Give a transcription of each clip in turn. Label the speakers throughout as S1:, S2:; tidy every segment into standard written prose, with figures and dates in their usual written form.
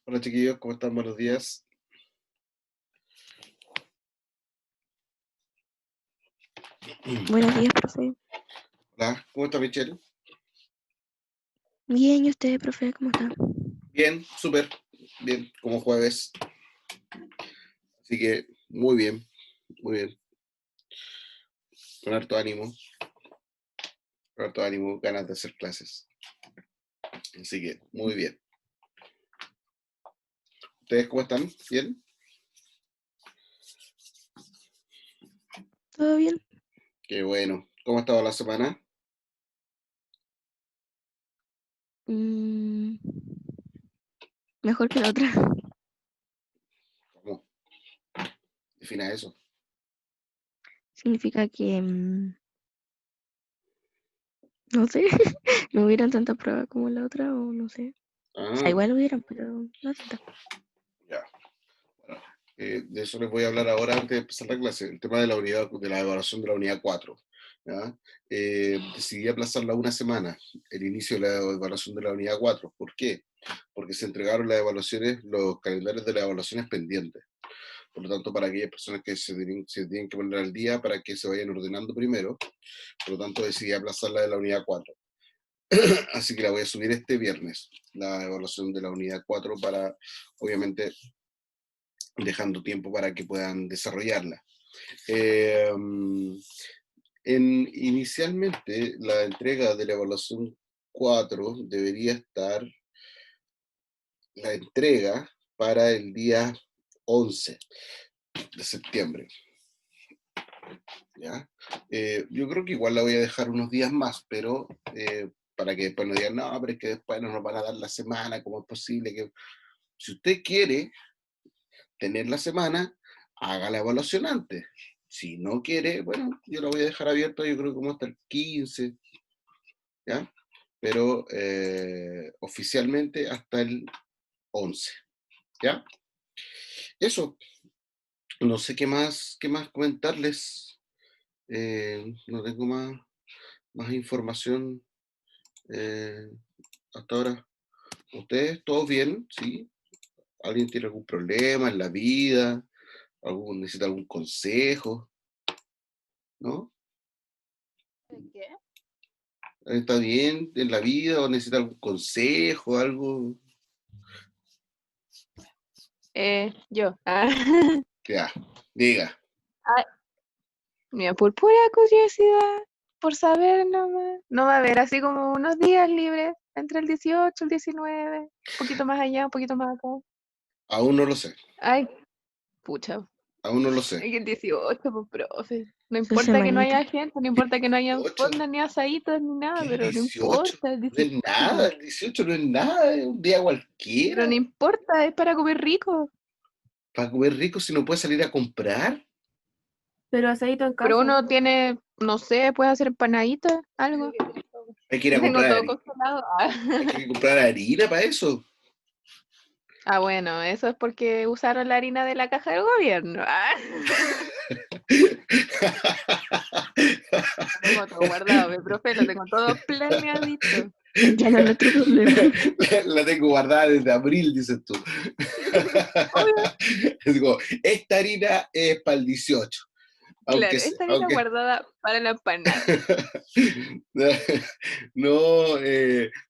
S1: Hola chiquillos, ¿cómo están? Buenos días.
S2: Buenos días, profe.
S1: Hola, ¿cómo está Michelle?
S2: Bien, ¿y usted, profe, cómo está?
S1: Bien, súper, bien, como jueves. Así que muy bien, con harto ánimo, ganas de hacer clases. Así que muy bien. ¿Ustedes cómo están? ¿Bien?
S2: ¿Todo bien?
S1: Qué bueno. ¿Cómo ha estado la semana?
S2: Mm, mejor que la otra.
S1: ¿Cómo? Defina eso.
S2: Significa que, no sé, no hubieran tanta prueba como la otra, o no sé. O sea,
S1: Ah,
S2: igual hubieran, pero no tanta.
S1: ya. Bueno, de eso les voy a hablar ahora antes de empezar la clase. El tema de la unidad, de la evaluación de la unidad 4. ¿Ya? Decidí aplazarla una semana, el inicio de la evaluación de la unidad 4. ¿Por qué? Porque se entregaron las evaluaciones, los calendarios de las evaluaciones pendientes. Por lo tanto, para aquellas personas que se tienen que poner al día, para que se vayan ordenando primero, por lo tanto decidí aplazarla de la unidad 4. Así que la voy a subir este viernes, la evaluación de la unidad 4 para, obviamente, dejando tiempo para que puedan desarrollarla. Eh, Inicialmente, la entrega de la evaluación 4 debería estar la entrega para el día 11 de septiembre. ¿Ya? Yo creo que igual la voy a dejar unos días más, pero para que después no digan, no, pero es que después no nos van a dar la semana, ¿cómo es posible que...? Si usted quiere tener la semana, haga la evaluación antes. Si no quiere, bueno, yo la voy a dejar abierta, yo creo que como hasta el 15, ¿ya? Pero oficialmente hasta el 11, ¿ya? Eso, no sé qué más comentarles. No tengo más información eh, hasta ahora. ¿Ustedes todos bien? ¿Sí? ¿Alguien tiene algún problema en la vida? ¿Necesita algún consejo? ¿No?
S3: ¿De qué?
S1: ¿Está bien en la vida o necesita algún consejo, algo?
S3: Yo.
S1: Ya, diga.
S3: Ay, mira, por pura curiosidad, por saber nomás. No va a haber así como unos días libres entre el 18 y el 19, un poquito más allá, un poquito más acá.
S1: Aún no lo sé,
S3: Ay, pucha,
S1: aún no lo sé.
S3: es que el 18, pues, profe. No
S2: Dos
S3: importa que no haya
S2: semanitas.
S3: gente, no importa que no haya
S1: 18,
S3: fondas ni asaditos ni nada,
S1: ¿qué es
S3: pero no
S1: 18?
S3: importa, el
S1: No es
S3: 18,
S1: nada,
S3: pues.
S1: el 18 no es nada, es un día
S3: Pero no
S1: cualquiera.
S3: importa, es para comer rico.
S1: Para comer rico si no puede salir a comprar.
S2: Pero asadito en
S3: Pero
S2: casa.
S3: uno tiene, no sé, puede hacer empanaditas, algo.
S1: Hay que ir a
S3: Tengo
S1: comprar
S3: todo
S1: harina,
S3: congelado.
S1: hay que ir a comprar harina para eso.
S3: Ah, bueno, eso es porque usaron la harina de la caja del gobierno. Lo tengo todo guardado, mi profe, lo tengo todo planeadito.
S2: Ya no es nuestro problema.
S1: La tengo guardada desde abril, dices tú.
S3: Obvio,
S1: Digo, esta harina es para el 18,
S3: claro, esta harina
S1: aunque
S3: guardada para la empanada.
S1: no,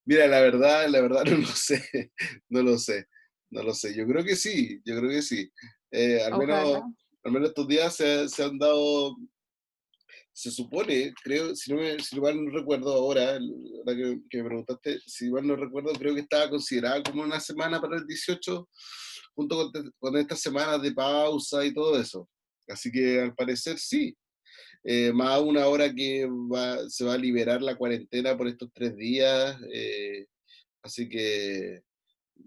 S1: mira, la verdad no lo sé, no lo sé, no lo sé. Yo creo que sí, yo creo que sí. Eh, al menos,
S3: Ojalá.
S1: al menos estos días se han dado, se supone, creo, si no mal no recuerdo ahora, ahora que me preguntaste, si mal no recuerdo, creo que estaba considerada como una semana para el 18, junto con estas semanas de pausa y todo eso. Así que al parecer sí. Más aún ahora que se va a liberar la cuarentena por estos 3 días, así que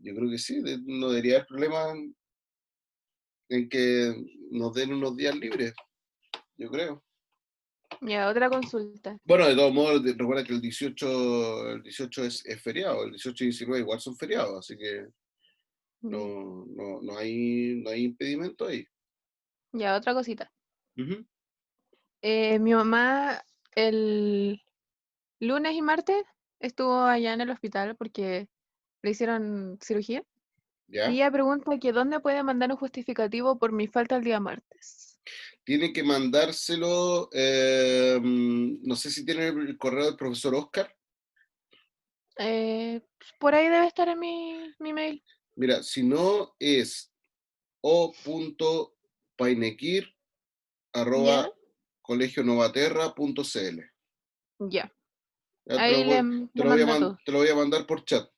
S1: yo creo que sí, no debería haber problema en que nos den unos días libres, yo creo.
S3: Ya, otra consulta.
S1: Bueno, de todos modos, recuerda que el 18 es feriado, el 18 y 19 igual son feriados, así que
S3: Ya,
S1: no hay impedimento ahí.
S3: ya, otra cosita.
S1: Ujú.
S3: Mi mamá el lunes y martes estuvo allá en el hospital porque le hicieron cirugía
S1: ¿ya?
S3: Y ella pregunta que dónde puede mandar un justificativo por mi falta el día martes.
S1: Tiene que mandárselo, no sé si tiene el correo del profesor Oscar.
S3: Por ahí debe estar en mi mail.
S1: Mira, si no es
S3: ¿Ya?
S1: o.painequir@colegionovaterra.cl.
S3: Ya.
S1: Ya
S3: Ahí le manda todo.
S1: te lo voy a mandar por chat,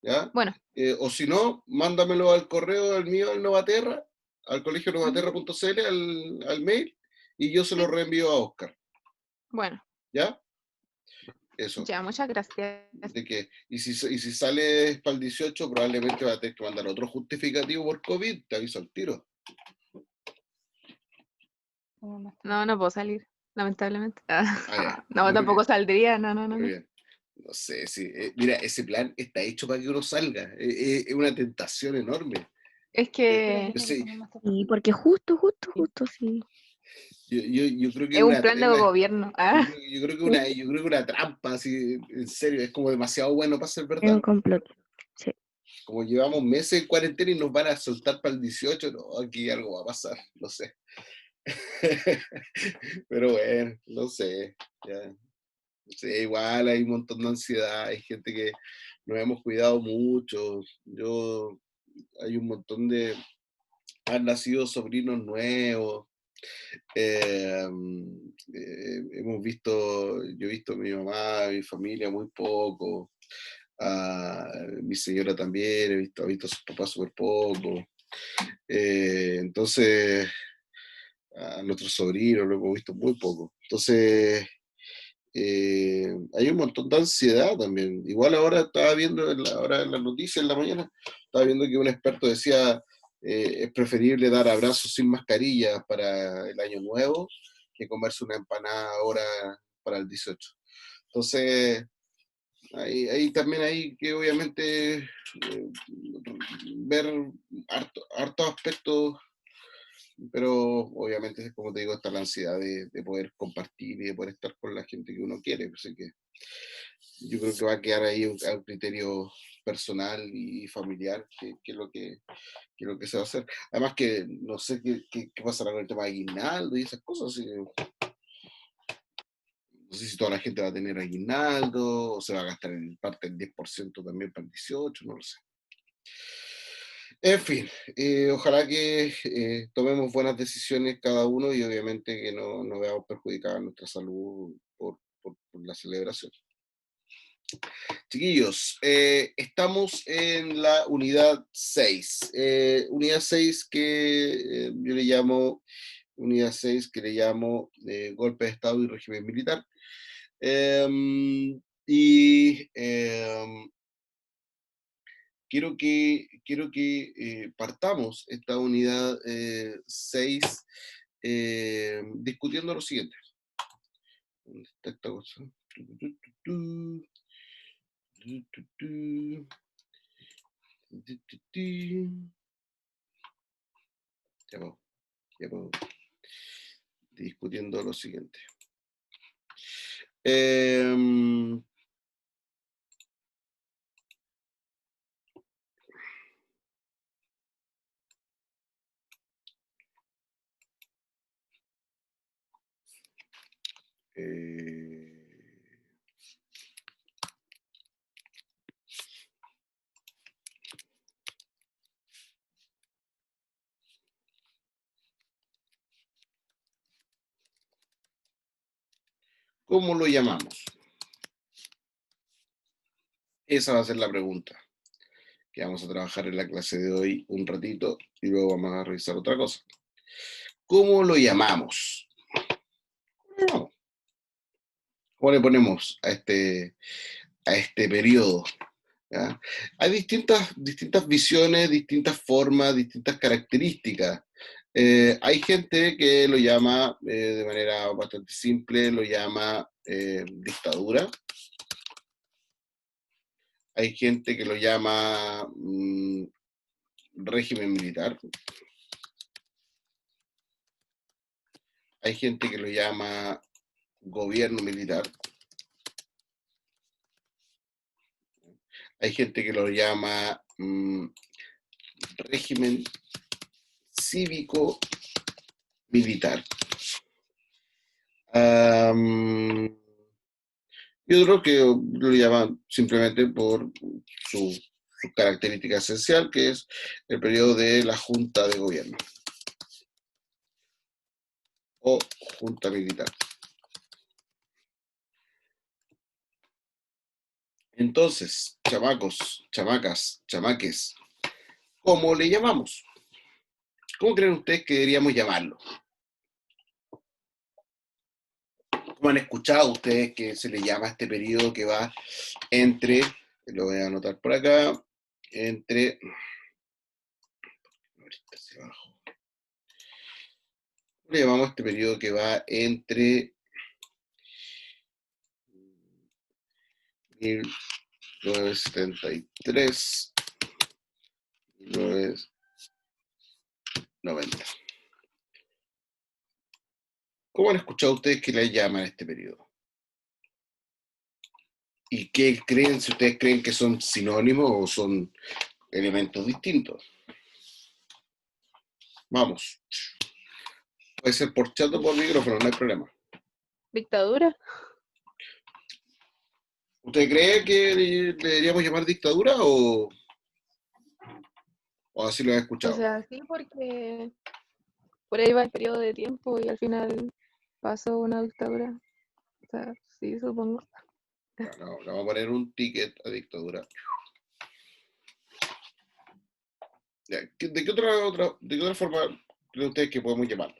S1: ¿ya?
S3: Bueno.
S1: O si no, mándamelo al correo del mío, al Novaterra, al
S3: Ujú.
S1: colegionovaterra.cl, al mail, y yo se lo
S3: Sí.
S1: reenvío a Oscar,
S3: Bueno.
S1: ¿ya? Eso.
S3: Ya, muchas gracias.
S1: Y si sales para el 18, probablemente va a tener que mandar otro justificativo por COVID, te aviso al tiro.
S3: No, no puedo salir, lamentablemente.
S1: Ah, ya.
S3: No,
S1: Muy
S3: tampoco
S1: bien,
S3: saldría. No, no, no,
S1: muy
S3: no.
S1: bien. No sé si. Mira, ese plan está hecho para que uno salga. Es una tentación enorme.
S3: Es que
S1: Sí,
S2: Sí, porque justo, sí.
S1: yo creo que
S3: es un plan de gobierno.
S1: yo creo que una trampa, así, en serio, es como demasiado bueno para ser
S2: Es
S1: verdad.
S2: un complot. Sí.
S1: Como llevamos meses en cuarentena y nos van a soltar para el 18, no, aquí algo va a pasar, no sé. Pero bueno, no sé. Ya. No sé, igual hay un montón de ansiedad, hay gente que nos hemos cuidado mucho. Hay un montón han nacido sobrinos nuevos. eh, yo he visto a mi mamá, a mi familia muy poco, a mi señora también, ha visto a sus papás súper poco. Entonces, a nuestros sobrinos lo hemos visto muy poco. Entonces, hay un montón de ansiedad también. Igual ahora estaba viendo ahora en las noticias en la mañana, estaba viendo que un experto decía es preferible dar abrazos sin mascarilla para el año nuevo que comerse una empanada ahora para el 18. Entonces, ahí también hay que obviamente ver hartos aspectos, pero obviamente, como te digo, está la ansiedad de poder compartir y de poder estar con la gente que uno quiere. Así que yo creo que va a quedar ahí a un criterio personal y familiar, que es lo que se va a hacer. Además que no sé qué pasará con el tema de aguinaldo y esas cosas. Así que no sé si toda la gente va a tener aguinaldo o se va a gastar en parte del 10% también para el 18, no lo sé. En fin, ojalá que tomemos buenas decisiones cada uno y obviamente que no veamos perjudicada nuestra salud por la celebración. Chiquillos, estamos en la unidad 6. Unidad 6 que yo le llamo, unidad 6 que le llamo golpe de Estado y régimen militar. Y quiero que partamos esta unidad 6 discutiendo lo siguiente. ¿Dónde está esta cosa? Ya vamos discutiendo lo siguiente. Em, eh, ¿Cómo lo llamamos? Esa va a ser la pregunta que vamos a trabajar en la clase de hoy un ratito y luego vamos a revisar otra cosa. ¿Cómo lo llamamos? ¿Cómo le ponemos a este periodo? ¿Ya? Hay distintas visiones, distintas formas, distintas características. Hay gente que lo llama de manera bastante simple, lo llama dictadura. Hay gente que lo llama régimen militar. Hay gente que lo llama gobierno militar. Hay gente que lo llama régimen cívico-militar. Y otro que lo llaman simplemente por su característica esencial, que es el periodo de la Junta de Gobierno o Junta Militar. Entonces, chamacos, chamacas, chamaques, ¿cómo le llamamos? ¿Cómo creen ustedes que deberíamos llamarlo? ¿Cómo han escuchado ustedes que se le llama este periodo que va entre, lo voy a anotar por acá, entre, ¿cómo le llamamos este periodo que va entre 1973 y 1990? ¿Cómo han escuchado ustedes que le llaman a este periodo? ¿Y qué creen, si ustedes creen que son sinónimos o son elementos distintos? Vamos. Puede ser por chat o por micrófono, no hay problema.
S3: ¿Dictadura?
S1: ¿Usted cree que le deberíamos llamar dictadura o así lo he
S3: O
S1: escuchado?
S3: sea, sí, porque por ahí va el periodo de tiempo y al final pasó una dictadura. O sea, sí, supongo.
S1: Bueno, le vamos a poner un ticket a dictadura. Ya, ¿de qué otra forma creen ustedes que podemos llamarlo?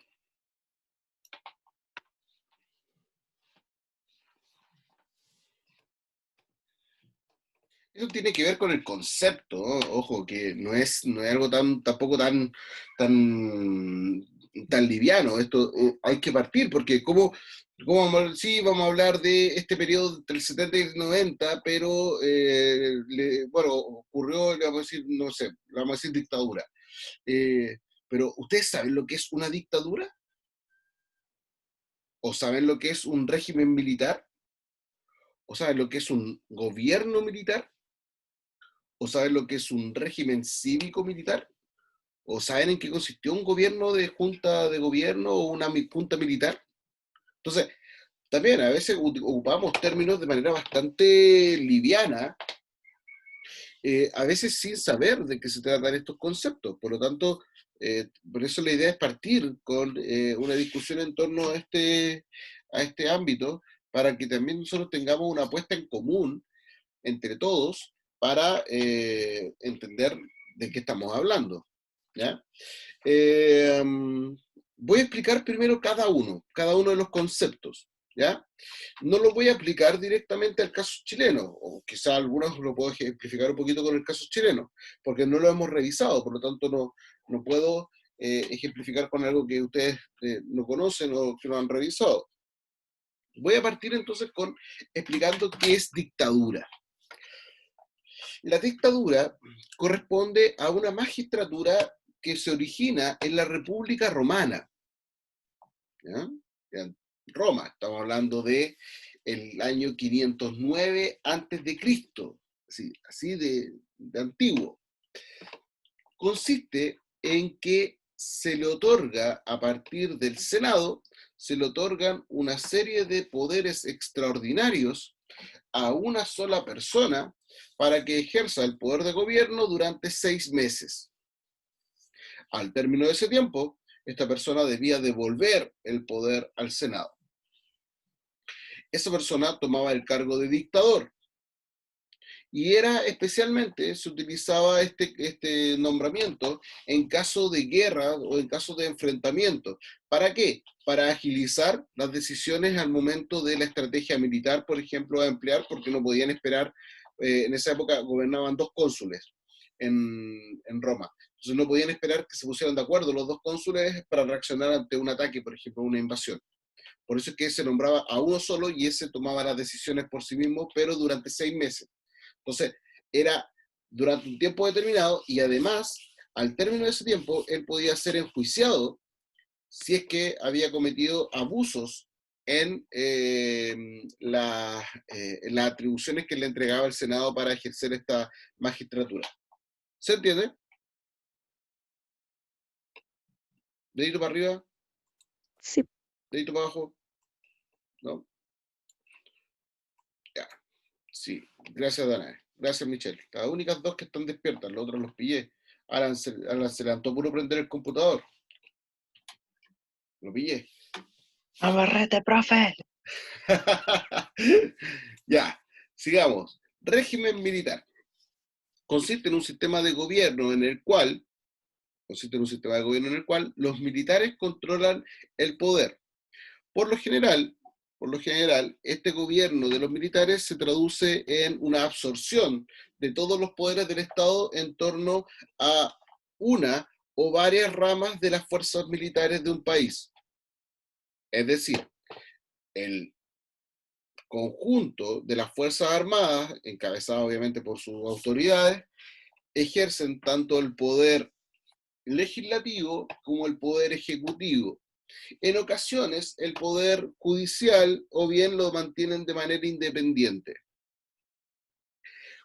S1: Eso tiene que ver con el concepto, ¿no? Ojo, que no es algo tampoco tan liviano. Esto hay que partir, porque sí, vamos a hablar de este periodo entre el 70 y el 90, pero bueno, ocurrió, le vamos a decir, no sé, le vamos a decir dictadura. Pero ¿ustedes saben lo que es una dictadura? ¿O saben lo que es un régimen militar? ¿O saben lo que es un gobierno militar? ¿O saben lo que es un régimen cívico-militar? ¿O saben en qué consistió un gobierno de junta de gobierno o una junta militar? Entonces, también a veces ocupamos términos de manera bastante liviana, a veces sin saber de qué se tratan estos conceptos. Por lo tanto, por eso la idea es partir con una discusión en torno a este ámbito, para que también nosotros tengamos una apuesta en común entre todos para entender de qué estamos hablando. ¿Ya? Voy a explicar primero cada uno de los conceptos. ¿Ya? No lo voy a aplicar directamente al caso chileno, o quizá algunos lo puedo ejemplificar un poquito con el caso chileno, porque no lo hemos revisado, por lo tanto no puedo ejemplificar con algo que ustedes no conocen o que no han revisado. Voy a partir entonces explicando qué es dictadura. La dictadura corresponde a una magistratura que se origina en la República Romana. ¿Ya? En Roma, estamos hablando de el año 509 antes de Cristo, así de antiguo. Consiste en que se le otorga, a partir del Senado, se le otorgan una serie de poderes extraordinarios a una sola persona para que ejerza el poder de gobierno durante 6 meses. Al término de ese tiempo, esta persona debía devolver el poder al Senado. Esa persona tomaba el cargo de dictador. Y se utilizaba este nombramiento en caso de guerra o en caso de enfrentamiento. ¿Para qué? Para agilizar las decisiones al momento de la estrategia militar, por ejemplo, a emplear, porque no podían esperar. En esa época gobernaban 2 cónsules en Roma. Entonces no podían esperar que se pusieran de acuerdo los 2 cónsules para reaccionar ante un ataque, por ejemplo, una invasión. Por eso es que se nombraba a uno solo y ese tomaba las decisiones por sí mismo, pero durante 6 meses. Entonces, era durante un tiempo determinado y además, al término de ese tiempo, él podía ser enjuiciado si es que había cometido abusos en las atribuciones que le entregaba el Senado para ejercer esta magistratura. ¿Se entiende? Dedito para arriba,
S2: Sí.
S1: dedito para abajo. ¿No? Ya. Sí. Gracias, Danae. Gracias, Michelle. Las únicas dos que están despiertas, los otros los pillé. Alan se levantó puro prender el computador. Lo pillé.
S4: ¡Abarrete, profe!
S1: Ya, sigamos. Régimen militar. Consiste en un sistema de gobierno en el cual los militares controlan el poder. Por lo general, este gobierno de los militares se traduce en una absorción de todos los poderes del Estado en torno a una o varias ramas de las fuerzas militares de un país. Es decir, el conjunto de las Fuerzas Armadas, encabezadas obviamente por sus autoridades, ejercen tanto el poder legislativo como el poder ejecutivo. En ocasiones, el poder judicial o bien lo mantienen de manera independiente.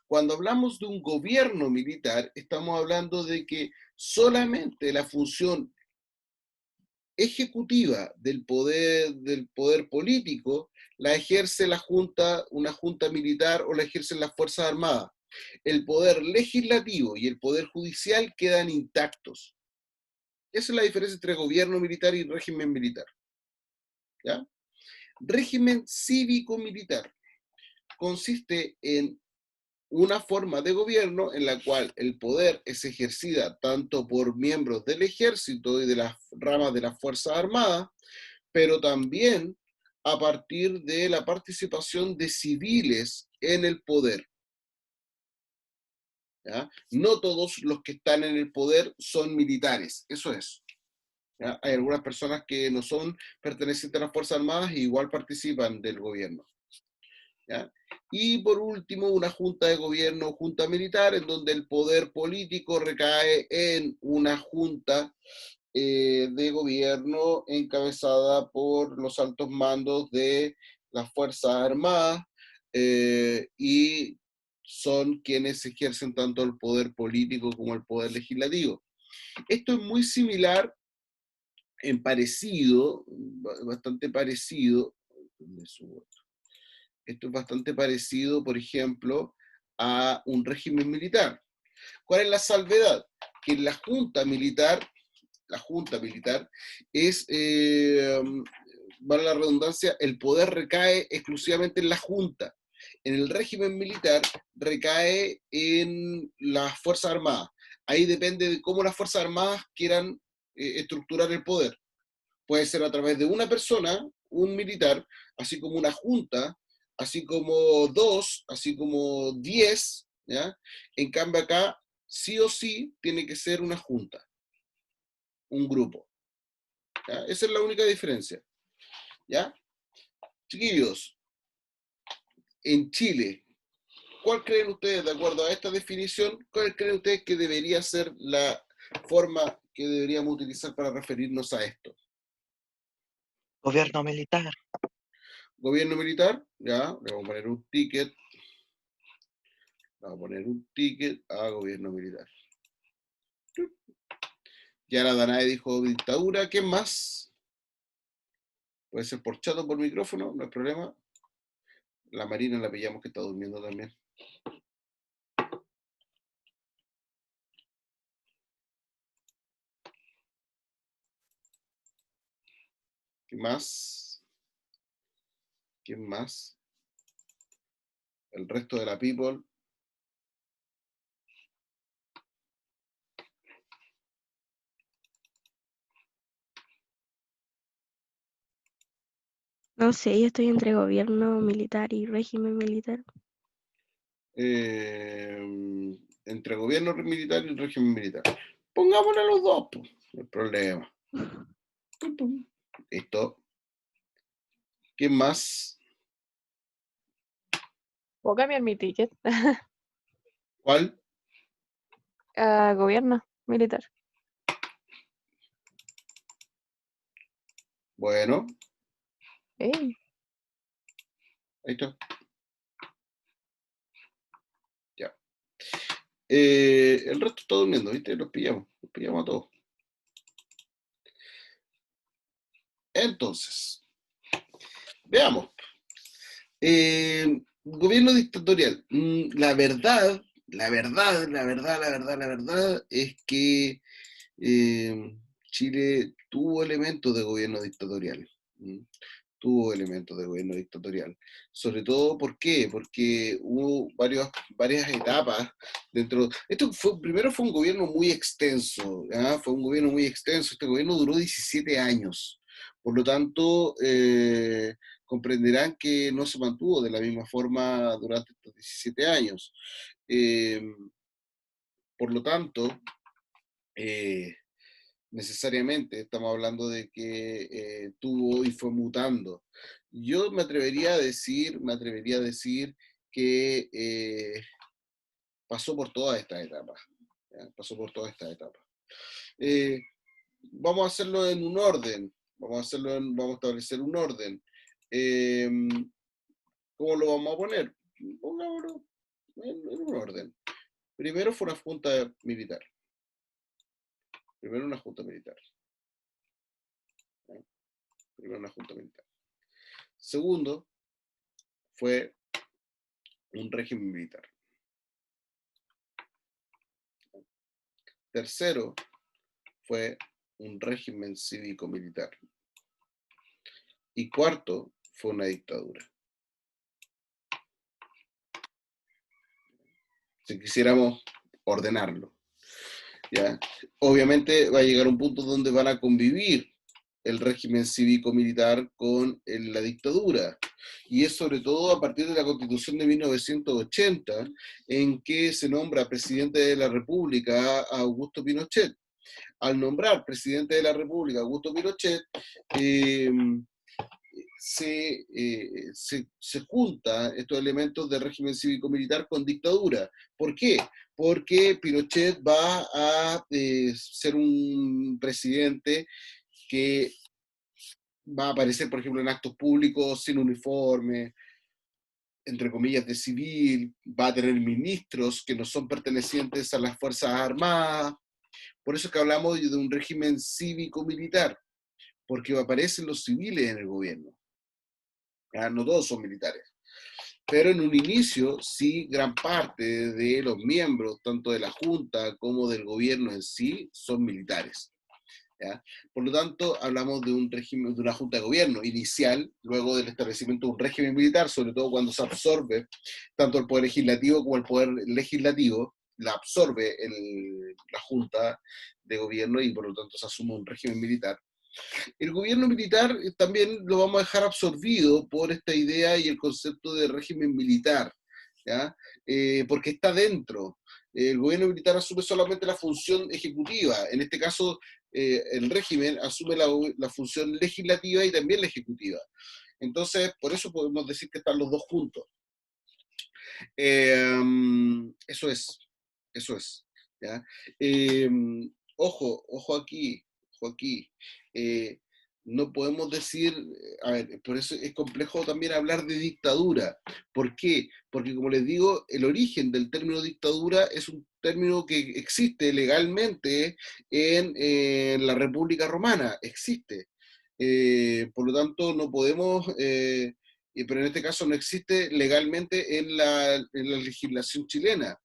S1: Cuando hablamos de un gobierno militar, estamos hablando de que solamente la función ejecutiva del poder político la ejerce una junta militar o la ejercen las Fuerzas Armadas. El poder legislativo y el poder judicial quedan intactos. Esa es la diferencia entre gobierno militar y régimen militar. ¿Ya? Régimen cívico-militar consiste en una forma de gobierno en la cual el poder es ejercida tanto por miembros del ejército y de las ramas de las Fuerzas Armadas, pero también a partir de la participación de civiles en el poder. ¿Ya? No todos los que están en el poder son militares, eso es. ¿Ya? Hay algunas personas que no son pertenecientes a las Fuerzas Armadas e igual participan del gobierno. ¿Ya? Y por último, una junta de gobierno, junta militar, en donde el poder político recae en una junta de gobierno encabezada por los altos mandos de las Fuerzas Armadas y son quienes ejercen tanto el poder político como el poder legislativo. Esto es muy similar, en parecido, bastante parecido. Esto es bastante parecido, por ejemplo, a un régimen militar. ¿Cuál es la salvedad? Que en la junta militar es, vale la redundancia, el poder recae exclusivamente en la junta. En el régimen militar recae en las Fuerzas Armadas. Ahí depende de cómo las Fuerzas Armadas quieran estructurar el poder. Puede ser a través de una persona, un militar, así como una junta, así como dos, así como 10, ¿ya? En cambio acá, sí o sí, tiene que ser una junta, un grupo. ¿Ya? Esa es la única diferencia. ¿Ya? Chiquillos, en Chile, ¿cuál creen ustedes, de acuerdo a esta definición, cuál creen ustedes que debería ser la forma que deberíamos utilizar para referirnos a esto?
S4: Gobierno militar.
S1: Gobierno militar, ya, le vamos a poner un ticket. Vamos a poner un ticket a gobierno militar. Ya la Danae dijo dictadura. ¿Qué más? Puede ser por chat o por micrófono, no hay problema. La Marina la pillamos que está durmiendo también. ¿Qué más? ¿Quién más? El resto de la people.
S2: No sé, yo estoy entre gobierno militar y régimen militar.
S1: Entre gobierno militar y régimen militar. Pongámosle a los dos, pues, no hay problema. Pum, pum. Listo. ¿Quién más?
S3: ¿Puedo cambiar mi ticket?
S1: ¿Cuál?
S3: Gobierno militar.
S1: Bueno,
S3: Ey,
S1: ahí está. Ya. El resto está durmiendo, ¿viste? Los pillamos a todos. Entonces, veamos. Gobierno dictatorial. La verdad es que Chile tuvo elementos de gobierno dictatorial. ¿Mm? Tuvo elementos de gobierno dictatorial. Sobre todo, ¿por qué? Porque hubo varias etapas dentro. Primero fue un gobierno muy extenso, ¿ya? Fue un gobierno muy extenso. Este gobierno duró 17 años. Por lo tanto, comprenderán que no se mantuvo de la misma forma durante estos 17 años. Eh, por lo tanto, eh, necesariamente estamos hablando de que tuvo y fue mutando. Yo me atrevería a decir que pasó por todas estas etapas. ¿Ya? Pasó por todas estas etapas. Vamos a hacerlo en un orden. Vamos a establecer un orden. Eh, ¿Cómo lo vamos a poner? Pongámoslo en un orden. Primero fue una junta militar. Primero una junta militar. Segundo, fue un régimen militar. Tercero, fue un régimen cívico-militar. Y cuarto, fue una dictadura. Si quisiéramos ordenarlo, ¿ya? Obviamente va a llegar un punto donde van a convivir el régimen cívico-militar con la dictadura. Y es sobre todo a partir de la Constitución de 1980 en que se nombra presidente de la República a Augusto Pinochet. Al nombrar presidente de la República a Augusto Pinochet, se juntan estos elementos de régimen cívico-militar con dictadura. ¿Por qué? Porque Pinochet va a ser un presidente que va a aparecer, por ejemplo, en actos públicos sin uniforme, entre comillas, de civil, va a tener ministros que no son pertenecientes a las Fuerzas Armadas. Por eso es que hablamos de un régimen cívico-militar, porque aparecen los civiles en el gobierno. ¿Ya? No todos son militares. Pero en un inicio, sí, gran parte de los miembros, tanto de la Junta como del gobierno en sí, son militares. ¿Ya? Por lo tanto, hablamos de un régimen, de una junta de gobierno inicial, luego del establecimiento de un régimen militar, sobre todo cuando se absorbe tanto el poder legislativo como el poder legislativo, la absorbe la junta de gobierno y por lo tanto se asume un régimen militar. El gobierno militar también lo vamos a dejar absorbido por esta idea y el concepto de régimen militar, ¿ya? Porque está dentro. El gobierno militar asume solamente la función ejecutiva. En este caso, el régimen asume la función legislativa y también la ejecutiva. Entonces, por eso podemos decir que están los dos juntos. Eso es. ¿Ya? Ojo aquí. No podemos decir, a ver, por eso es complejo también hablar de dictadura. ¿Por qué? Porque como les digo, el origen del término dictadura es un término que existe legalmente en la República Romana, existe. Por lo tanto, no podemos, pero en este caso no existe legalmente en la legislación chilena.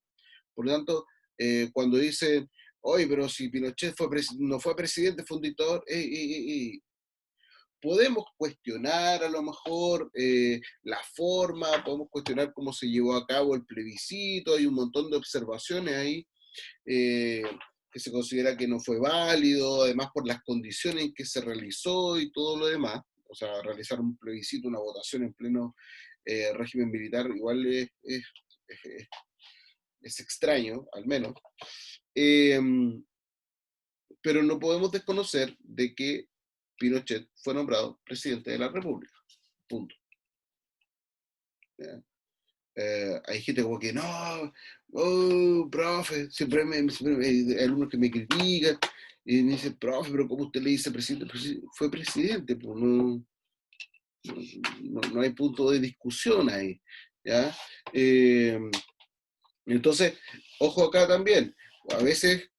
S1: Por lo tanto, cuando dicen, oye, pero si Pinochet no fue presidente, fue un dictador, podemos cuestionar a lo mejor la forma, podemos cuestionar cómo se llevó a cabo el plebiscito, hay un montón de observaciones ahí que se considera que no fue válido, además por las condiciones en que se realizó y todo lo demás. O sea, realizar un plebiscito, una votación en pleno régimen militar, igual es extraño, al menos. Pero no podemos desconocer de que Pinochet fue nombrado presidente de la República. Punto. Hay gente como que, no, oh, profe, siempre hay alumnos que me critican y me dicen, profe, pero ¿cómo usted le dice presidente? Fue presidente, pues no hay punto de discusión ahí. ¿Ya? Entonces, ojo acá también, a veces,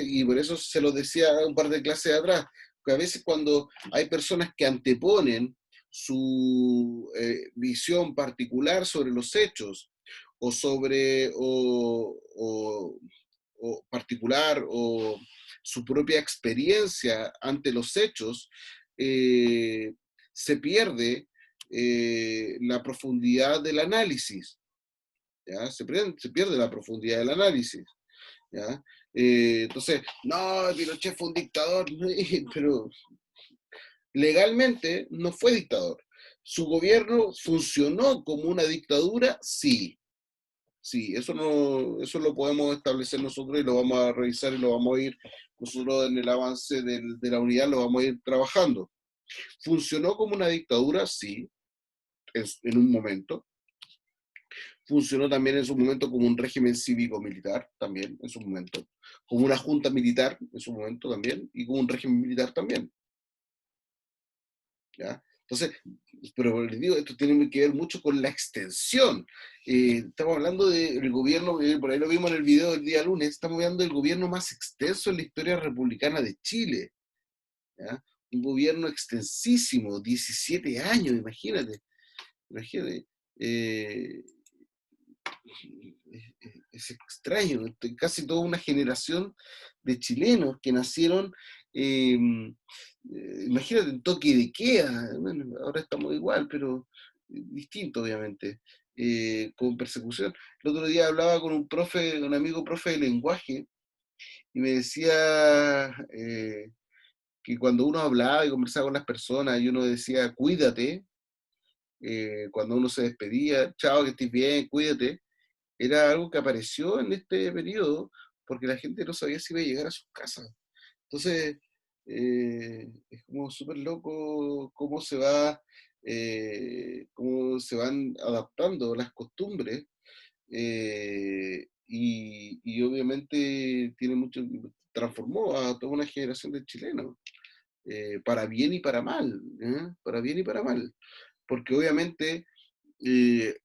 S1: y por eso se lo decía un par de clases atrás, que a veces cuando hay personas que anteponen su visión particular sobre los hechos, o sobre, o particular, o su propia experiencia ante los hechos, se pierde la profundidad del análisis, ¿ya? Se pierde la profundidad del análisis, ¿ya? Entonces, no, Pinochet fue un dictador, pero legalmente no fue dictador. ¿Su gobierno funcionó como una dictadura? Sí. Sí, eso no, eso lo podemos establecer nosotros y lo vamos a revisar y lo vamos a ir, nosotros en el avance de la unidad lo vamos a ir trabajando. ¿Funcionó como una dictadura? Sí, en un momento. Funcionó también en su momento como un régimen cívico-militar, también en su momento. Como una junta militar en su momento también, y como un régimen militar también. ¿Ya? Entonces, pero les digo, esto tiene que ver mucho con la extensión. Estamos hablando del gobierno, por ahí lo vimos en el video del día lunes, estamos hablando del gobierno más extenso en la historia republicana de Chile. ¿Ya? Un gobierno extensísimo, 17 años, imagínate. Imagínate. Es extraño, casi toda una generación de chilenos que nacieron, imagínate, en toque de queda, bueno, ahora estamos igual, pero distinto obviamente, con persecución. El otro día hablaba con un profe, un amigo profe de lenguaje, y me decía que cuando uno hablaba y conversaba con las personas, y uno decía, cuídate, cuando uno se despedía, chao, que estés bien, cuídate, era algo que apareció en este periodo porque la gente no sabía si iba a llegar a sus casas. Entonces, es como súper loco cómo se van adaptando las costumbres, y obviamente tiene mucho, transformó a toda una generación de chilenos, para bien y para mal, ¿eh? Para bien y para mal, porque obviamente eh,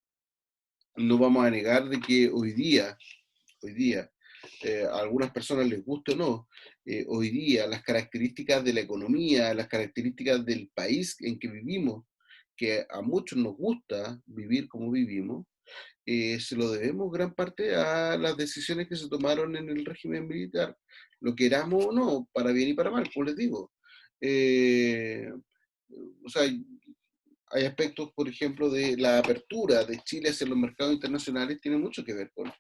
S1: no vamos a negar de que hoy día, a algunas personas les guste o no, hoy día las características de la economía, las características del país en que vivimos, que a muchos nos gusta vivir como vivimos, se lo debemos gran parte a las decisiones que se tomaron en el régimen militar, lo queramos o no, para bien y para mal, como les digo. Eh, o sea, hay aspectos, por ejemplo, de la apertura de Chile hacia los mercados internacionales, tiene mucho que ver con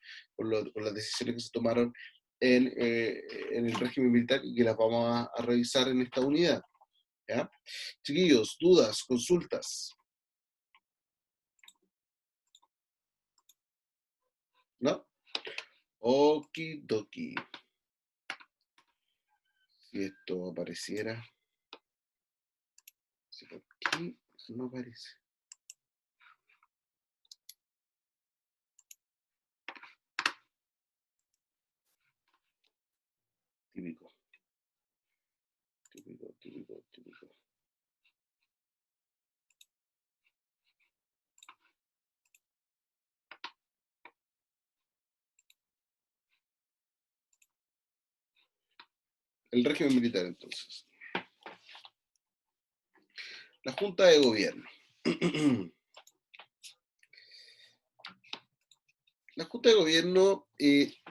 S1: las decisiones que se tomaron en el régimen militar y que las vamos a revisar en esta unidad. ¿Ya? Chiquillos, dudas, consultas. ¿No? Okidoki. Si esto apareciera. Si por aquí no aparece. Típico. Típico, típico, típico. El régimen militar, entonces. La Junta de Gobierno. La Junta de Gobierno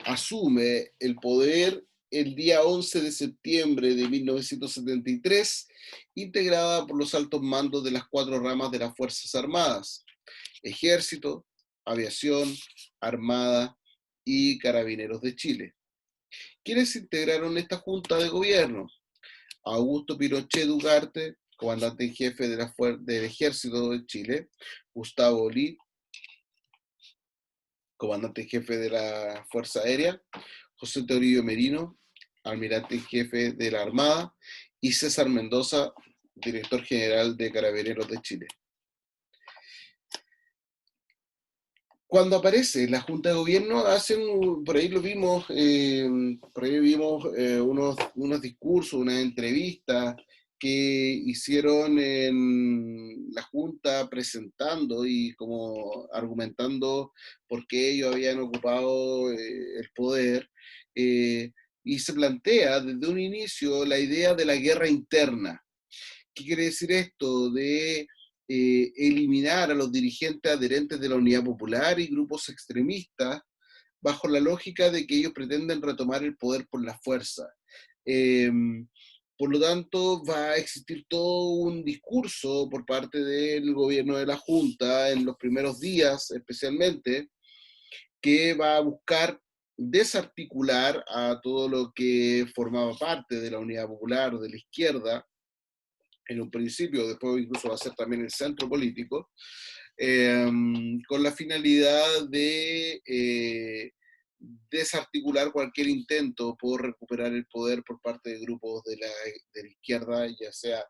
S1: asume el poder el día 11 de septiembre de 1973, integrada por los altos mandos de las 4 ramas de las Fuerzas Armadas: Ejército, Aviación, Armada y Carabineros de Chile. ¿Quiénes integraron esta Junta de Gobierno? Augusto Pinochet Ugarte, comandante en jefe del Ejército de Chile; Gustavo Lee, comandante en jefe de la Fuerza Aérea; José Toribio Merino, almirante en jefe de la Armada; y César Mendoza, director general de Carabineros de Chile. Cuando aparece la Junta de Gobierno, por ahí lo vimos, por ahí vimos unos discursos, unas entrevistas que hicieron en la Junta presentando y como argumentando por qué ellos habían ocupado el poder. y se plantea desde un inicio la idea de la guerra interna. ¿Qué quiere decir esto? De eliminar a los dirigentes adherentes de la Unidad Popular y grupos extremistas bajo la lógica de que ellos pretenden retomar el poder por la fuerza. Por lo tanto, va a existir todo un discurso por parte del gobierno de la Junta, en los primeros días especialmente, que va a buscar desarticular a todo lo que formaba parte de la Unidad Popular, de la izquierda, en un principio, después incluso va a ser también el centro político, con la finalidad de desarticular cualquier intento por recuperar el poder por parte de grupos de la izquierda, ya sea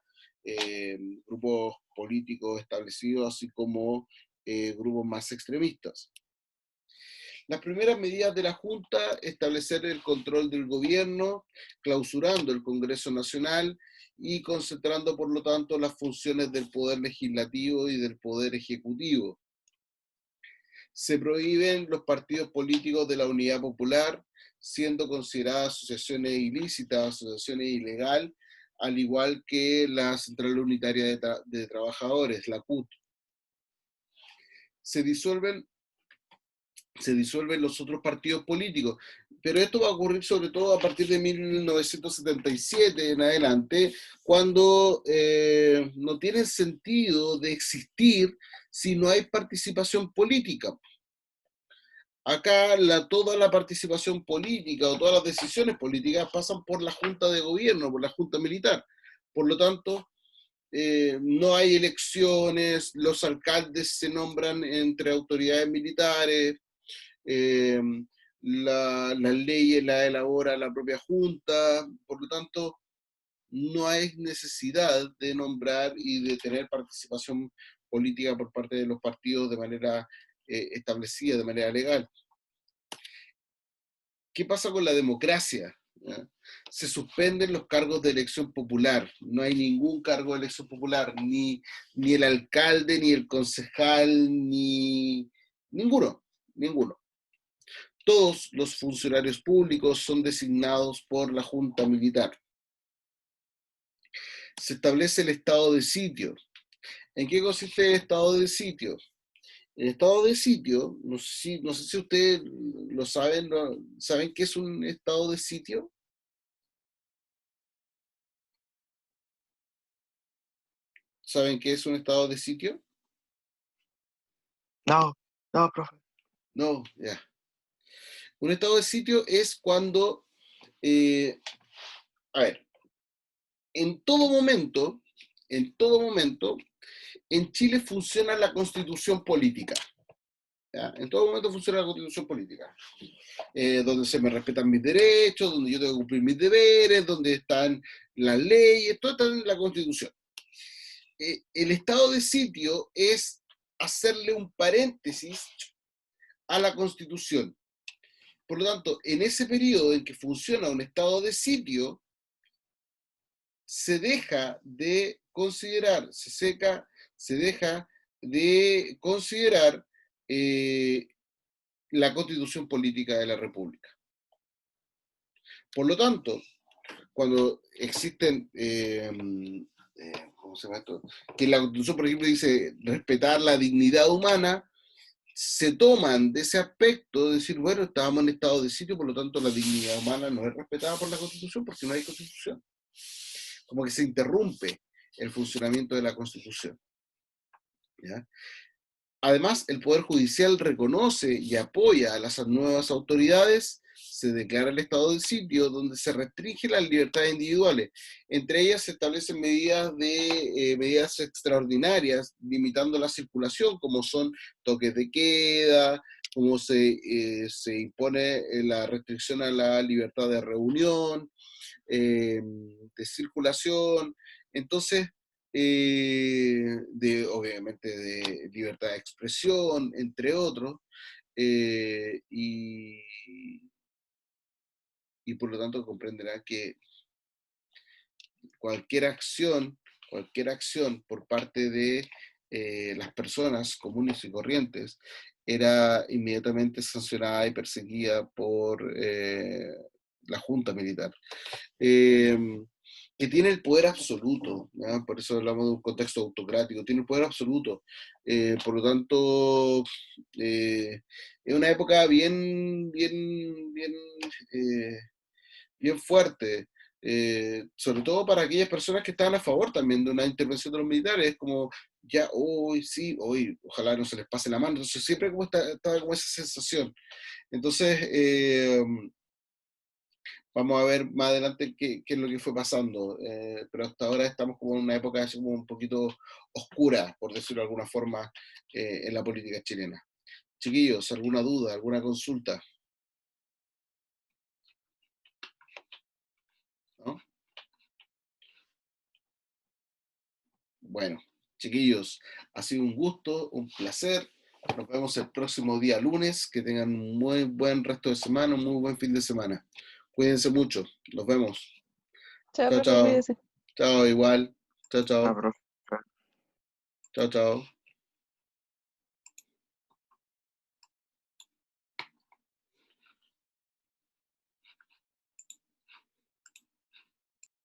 S1: grupos políticos establecidos, así como grupos más extremistas. Las primeras medidas de la Junta: establecer el control del gobierno, clausurando el Congreso Nacional y concentrando, por lo tanto, las funciones del Poder Legislativo y del Poder Ejecutivo. Se prohíben los partidos políticos de la Unidad Popular, siendo consideradas asociaciones ilícitas, asociaciones ilegales, al igual que la Central Unitaria de Trabajadores, la CUT. Se disuelven los otros partidos políticos, pero esto va a ocurrir sobre todo a partir de 1977 en adelante, cuando no tiene sentido de existir si no hay participación política. Acá toda la participación política o todas las decisiones políticas pasan por la Junta de Gobierno, por la Junta Militar. Por lo tanto, no hay elecciones, los alcaldes se nombran entre autoridades militares, las leyes las elabora la propia Junta, por lo tanto, no hay necesidad de nombrar y de tener participación política por parte de los partidos de manera establecida, de manera legal. ¿Qué pasa con la democracia? ¿Ya? Se suspenden los cargos de elección popular, no hay ningún cargo de elección popular, ni el alcalde, ni el concejal, ni ninguno. Todos los funcionarios públicos son designados por la Junta Militar. Se establece el estado de sitio. ¿En qué consiste el estado de sitio? El estado de sitio, no sé si ustedes lo saben, ¿saben qué es un estado de sitio? ¿Saben qué es un estado de sitio?
S4: No, profe.
S1: No, ya. Un estado de sitio es cuando, a ver, en todo momento, en Chile funciona la constitución política. ¿Ya? En todo momento funciona la constitución política. Donde se me respetan mis derechos, donde yo tengo que cumplir mis deberes, donde están las leyes, todo está en la constitución. El estado de sitio es hacerle un paréntesis a la constitución. Por lo tanto, en ese periodo en que funciona un estado de sitio, se deja de considerar, se deja de considerar la constitución política de la República. Por lo tanto, cuando existen, ¿cómo se llama esto? Que la Constitución, por ejemplo, dice respetar la dignidad humana, se toman de ese aspecto de decir, bueno, estábamos en estado de sitio, por lo tanto la dignidad humana no es respetada por la Constitución porque no hay Constitución. Como que se interrumpe el funcionamiento de la Constitución. ¿Ya? Además, el Poder Judicial reconoce y apoya a las nuevas autoridades. Se declara el estado de sitio, donde se restringen las libertades individuales. Entre ellas se establecen medidas extraordinarias, limitando la circulación, como son toques de queda, como se impone la restricción a la libertad de reunión, de circulación. Entonces, obviamente de libertad de expresión, entre otros, y por lo tanto comprenderán que cualquier acción por parte de las personas comunes y corrientes era inmediatamente sancionada y perseguida por la junta militar, que tiene el poder absoluto, ¿ya? Por eso hablamos de un contexto autocrático, tiene el poder absoluto. Por lo tanto, es una época eh, bien fuerte, sobre todo para aquellas personas que estaban a favor también de una intervención de los militares, como ya, hoy sí, hoy, ojalá no se les pase la mano, entonces siempre como estaba como esa sensación. Entonces, vamos a ver más adelante qué es lo que fue pasando, pero hasta ahora estamos como en una época así como un poquito oscura, por decirlo de alguna forma, en la política chilena. Chiquillos, ¿alguna duda, alguna consulta? ¿No? Bueno, chiquillos, ha sido un gusto, un placer. Nos vemos el próximo día lunes. Que tengan un muy buen resto de semana, un muy buen fin de semana. Cuídense mucho. Nos vemos.
S3: Chao,
S1: Chao,
S3: profe,
S1: chao.
S3: cuídese.
S1: Chao, igual. Chao,
S4: Ah,
S1: chao.
S4: profe.
S1: Chao, chao.